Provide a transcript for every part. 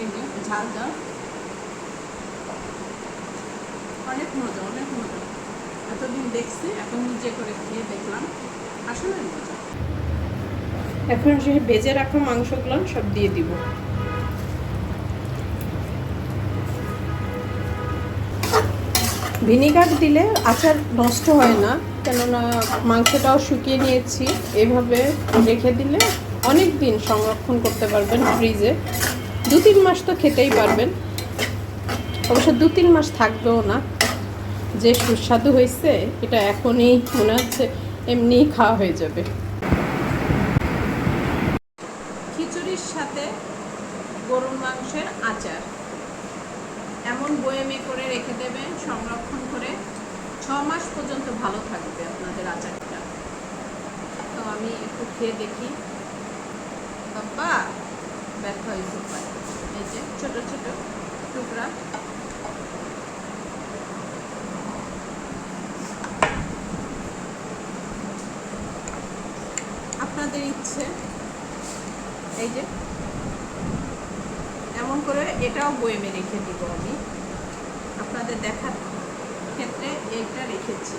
এই যে ঝাল ঝাল, অনেক মজা, অনেক মজা। এতদিন দেখছি, এখন নিজে করে খেয়ে দেখলাম, আসলে মজা। এখন সে ভেজে রাখা মাংসগুলো সব দিয়ে দিব। ভিনিগার দিলে আচার নষ্ট হয় না, কেননা মাংসটাও শুকিয়ে নিয়েছি। এভাবে রেখে দিলে অনেক দিন সংরক্ষণ করতে পারবেন ফ্রিজে। 2-3 মাস তো খেতেই পারবেন, অবশ্য 2-3 মাস থাকবেও না। যে সুস্বাদু হয়েছে এটা এখনই মনে হচ্ছে এমনিই খাওয়া হয়ে যাবে। খিচুড়ির সাথে গরুর মাংসের আচার এমন বয়েমে করে রেখে দেবেন, সংরক্ষণ করে 6 মাস পর্যন্ত ভালো থাকবে আপনাদের আচারটা। তো আমি একটু খেয়ে দেখি। বাবা ব্যথা হয়েছে পায়। এই যে ছোট ছোট টুকরা, আপনাদের ইচ্ছে। এই যে এমন করে এটাও বয়েমে রেখে দিব আমি আপনাদের দেখার ক্ষেত্রে। এইটা রেখেছি,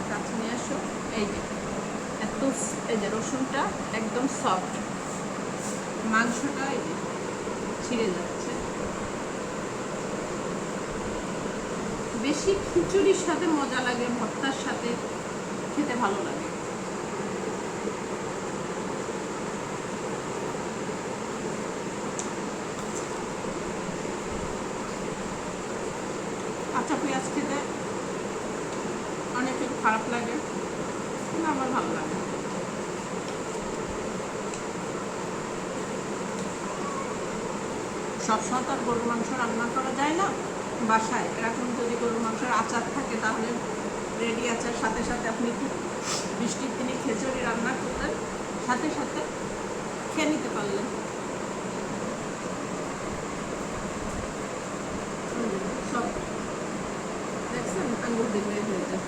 কাছে নিয়ে আসো। এই যে এত, এই যে রসুনটা একদম সফট, মাংসটা এই যে ছিঁড়ে যাচ্ছে। বেশি খিচুড়ির সাথে মজা লাগে, ভর্তার সাথে খেতে ভালো লাগে। কাঁচা পেঁয়াজ খেতে অনেকের খারাপ লাগে, কিন্তু আমার ভালো লাগে। সবসময় তো আর গরুর মাংস রান্না করা যায় না বাসায়। এরকম যদি গরুর মাংসের আচার থাকে তাহলে রেডি আচার, সাথে সাথে আপনি বৃষ্টির দিনে খিচুড়ি রান্না করলেন, সাথে সাথে খেয়ে নিতে পারলেন। সব দেখছেন আঙুল দিলে হয়ে যায়।